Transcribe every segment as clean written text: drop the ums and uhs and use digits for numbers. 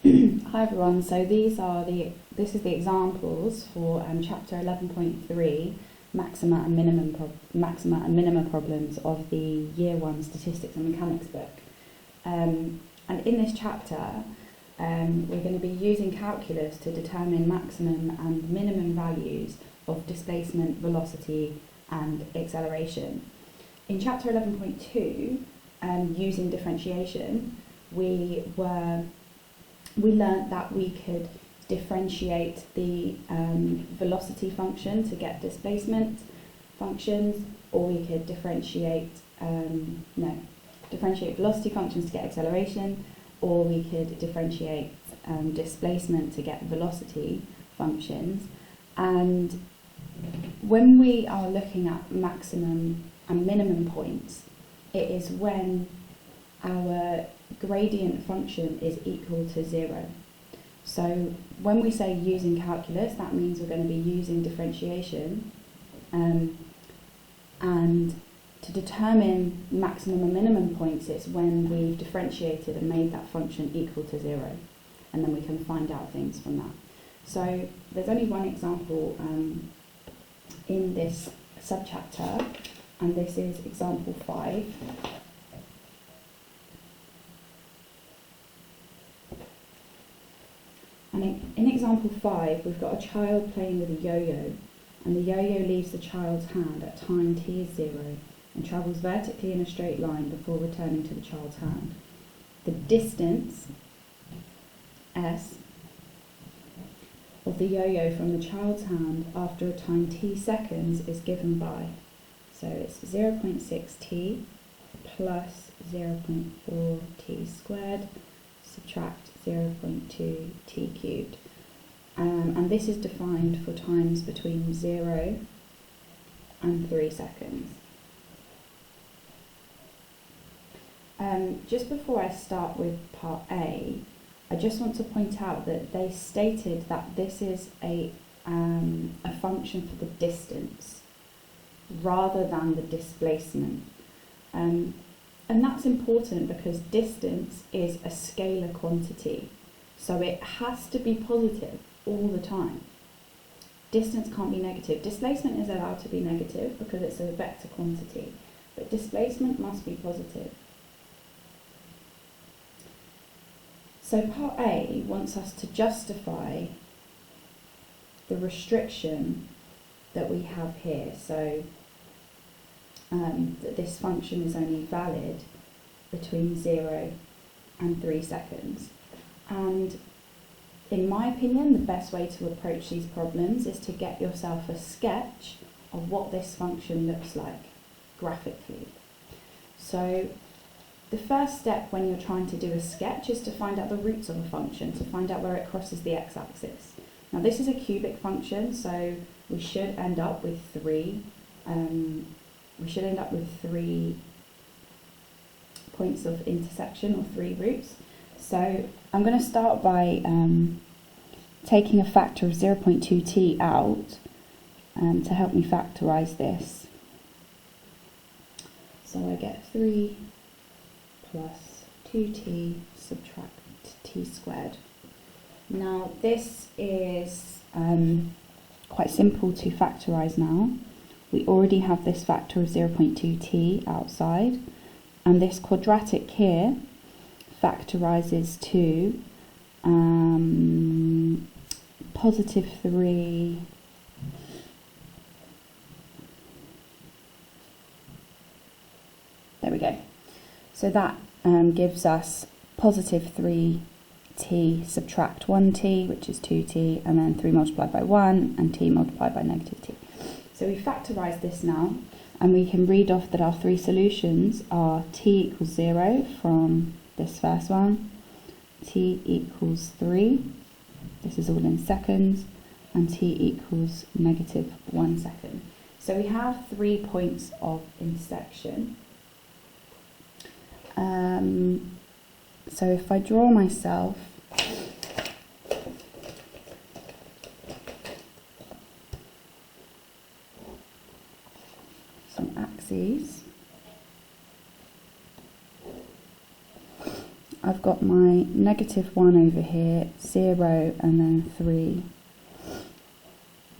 Hi everyone, so this is the examples for chapter 11.3, maxima and minima problems of the Year 1 Statistics and Mechanics book. And in this chapter, we're going to be using calculus to determine maximum and minimum values of displacement, velocity and acceleration. In chapter 11.2, using differentiation, we learnt that we could differentiate the velocity function to get displacement functions, or we could differentiate velocity functions to get acceleration, or we could differentiate displacement to get velocity functions. And when we are looking at maximum and minimum points, it is when our gradient function is equal to 0. So when we say using calculus, that means we're going to be using differentiation, and to determine maximum and minimum points, it's when we've differentiated and made that function equal to 0, and then we can find out things from that. So there's only one example in this subchapter, and this is example 5. And in example 5, we've got a child playing with a yo-yo, and the yo-yo leaves the child's hand at time t is 0 and travels vertically in a straight line before returning to the child's hand. The distance, s, of the yo-yo from the child's hand after a time t seconds is given by, so it's 0.6t plus 0.4t squared subtract 0.2 t cubed, and this is defined for times between 0 and 3 seconds. Just before I start with part A, I just want to point out that they stated that this is a function for the distance rather than the displacement. And that's important because distance is a scalar quantity, so it has to be positive all the time. Distance can't be negative. Displacement is allowed to be negative because it's a vector quantity, but displacement must be positive. So part A wants us to justify the restriction that we have here, so that this function is only valid between 0 and 3 seconds. And in my opinion, the best way to approach these problems is to get yourself a sketch of what this function looks like graphically. So the first step when you're trying to do a sketch is to find out the roots of a function, to find out where it crosses the x-axis. Now this is a cubic function, so we should end up with three points of intersection, or 3 roots. So I'm going to start by taking a factor of 0.2t out to help me factorise this. So I get 3 plus 2t subtract t squared. Now this is quite simple to factorise now. We already have this factor of 0.2t outside, and this quadratic here factorises to positive 3 there we go. So that gives us positive 3t subtract 1t, which is 2t, and then 3 multiplied by 1 and t multiplied by negative t. So we factorise this now, and we can read off that our 3 solutions are t equals 0 from this first one, t equals 3, this is all in seconds, and t equals negative 1 second. So we have 3 points of intersection. So if I draw myself some axes, I've got my -1 over here, 0, and then 3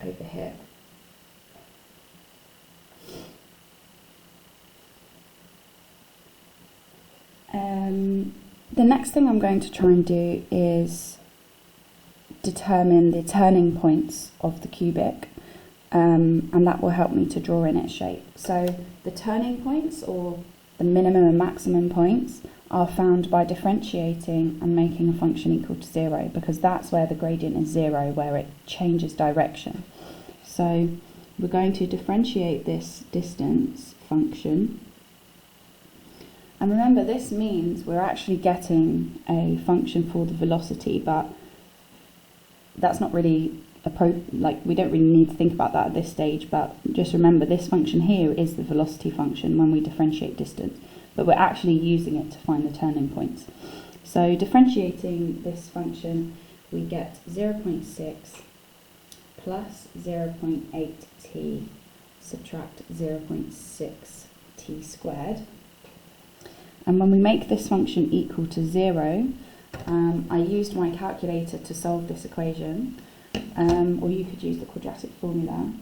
over here. The next thing I'm going to try and do is determine the turning points of the cubic, and that will help me to draw in its shape. So the turning points, or the minimum and maximum points, are found by differentiating and making a function equal to 0, because that's where the gradient is 0, where it changes direction. So we're going to differentiate this distance function. And remember, this means we're actually getting a function for the velocity, but that's not really we don't really need to think about that at this stage, but just remember this function here is the velocity function when we differentiate distance, but we're actually using it to find the turning points. So differentiating this function, we get 0.6 plus 0.8t subtract 0.6t squared. And when we make this function equal to 0, I used my calculator to solve this equation, or you could use the quadratic formula.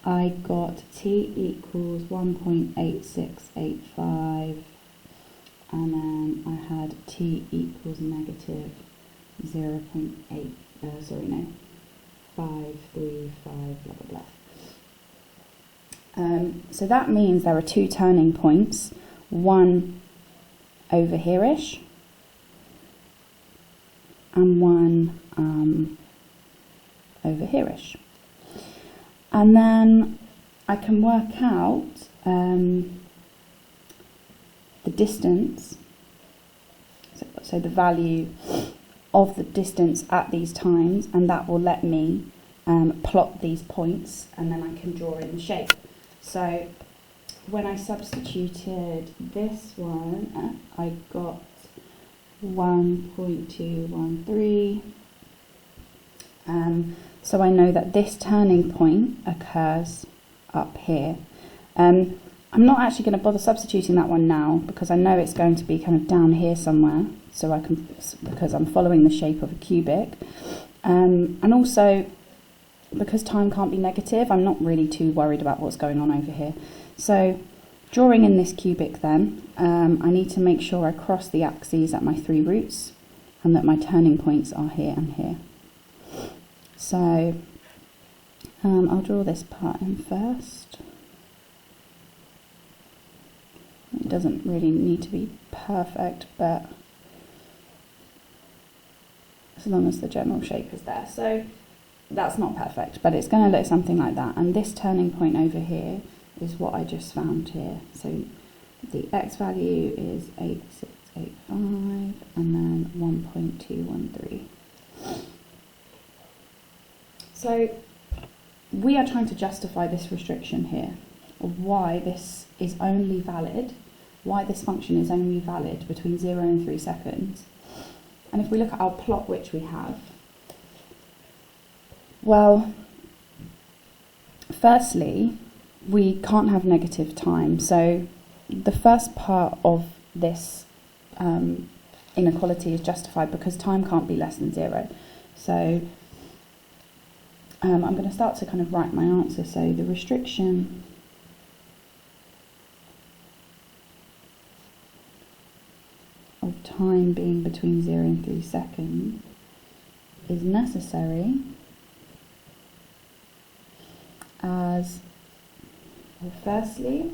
I got t equals 1.8685, and then I had t equals negative 535, blah blah blah. So that means there are two turning points, one over here-ish, and one over here-ish. And then I can work out the distance, so the value of the distance at these times, and that will let me plot these points, and then I can draw in the shape. So when I substituted this one, I got 1.213. So I know that this turning point occurs up here. I'm not actually going to bother substituting that one now, because I know it's going to be kind of down here somewhere, so because I'm following the shape of a cubic. And also, because time can't be negative, I'm not really too worried about what's going on over here. So drawing in this cubic then, I need to make sure I cross the axes at my three roots, and that my turning points are here and here. So I'll draw this part in first. It doesn't really need to be perfect, but as long as the general shape is there. So that's not perfect, but it's going to look something like that. And this turning point over here is what I just found here. So the x value is 8685 and then 1.213. So we are trying to justify this restriction here, of why this is only valid, why this function is only valid between 0 and 3 seconds. And if we look at our plot, which we have, well, firstly, we can't have negative time. So the first part of this inequality is justified because time can't be less than 0. So I'm going to start to kind of write my answer. So the restriction of time being between 0 and 3 seconds is necessary as, well, firstly,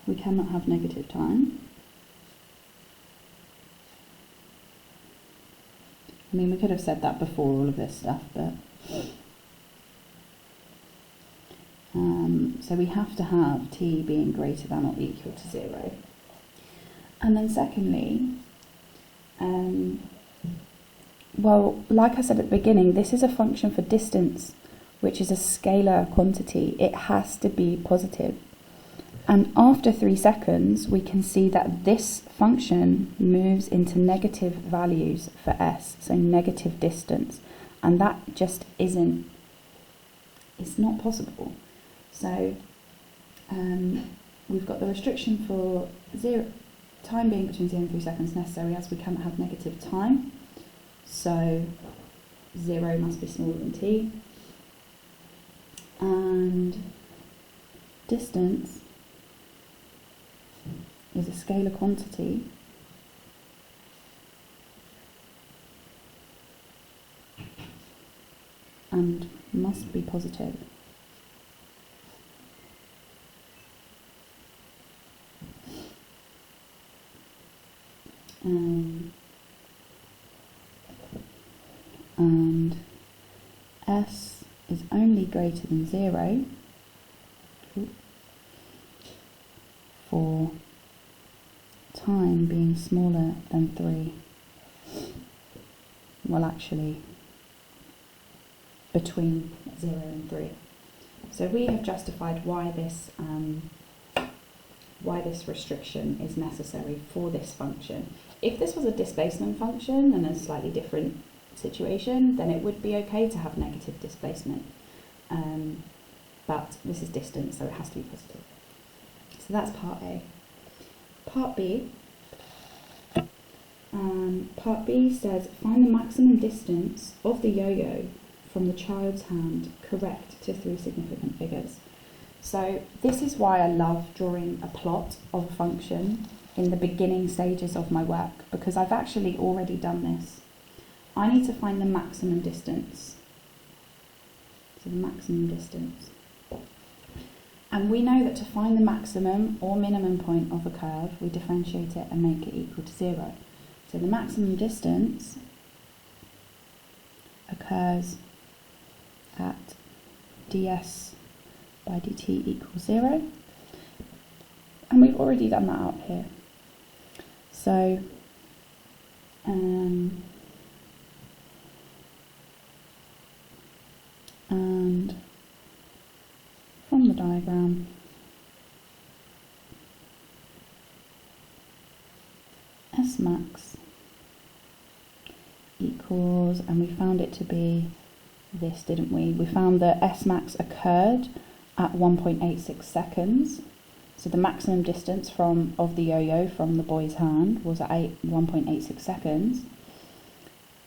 we cannot have negative time. I mean, we could have said that before all of this stuff, but so we have to have t being greater than or equal to 0. And then secondly, well, like I said at the beginning, this is a function for distance, which is a scalar quantity. It has to be positive. And after 3 seconds, we can see that this function moves into negative values for s, so negative distance. And that just isn't, it's not possible. So we've got the restriction for 0, time being between 0 and 3 seconds necessary as we cannot have negative time. So 0 must be smaller than t. And distance is a scalar quantity and must be positive. And s is only greater than 0 for time being smaller than 3. Well, actually, between 0 and 3. So we have justified why this restriction is necessary for this function. If this was a displacement function and a slightly different situation, then it would be okay to have negative displacement. But this is distance, so it has to be positive. So that's part A. Part B. Part B says, find the maximum distance of the yo-yo from the child's hand correct to 3 significant figures. So this is why I love drawing a plot of a function in the beginning stages of my work, because I've actually already done this. I need to find the maximum distance. So the maximum distance. And we know that to find the maximum or minimum point of a curve, we differentiate it and make it equal to 0. So the maximum distance occurs at ds by dt equals 0. And we've already done that out here. So, and from the diagram, S max equals, and we found it to be this, didn't we? We found that S max occurred at 1.86 seconds. So the maximum distance of the yo-yo from the boy's hand was at 1.86 seconds.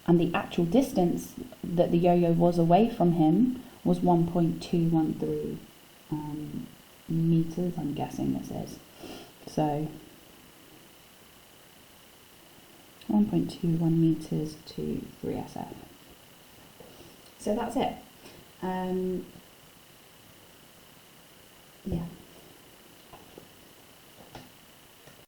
And the actual distance that the yo-yo was away from him was 1.213 meters, I'm guessing this is. So 1.21 meters to 3SF. So that's it. Yeah.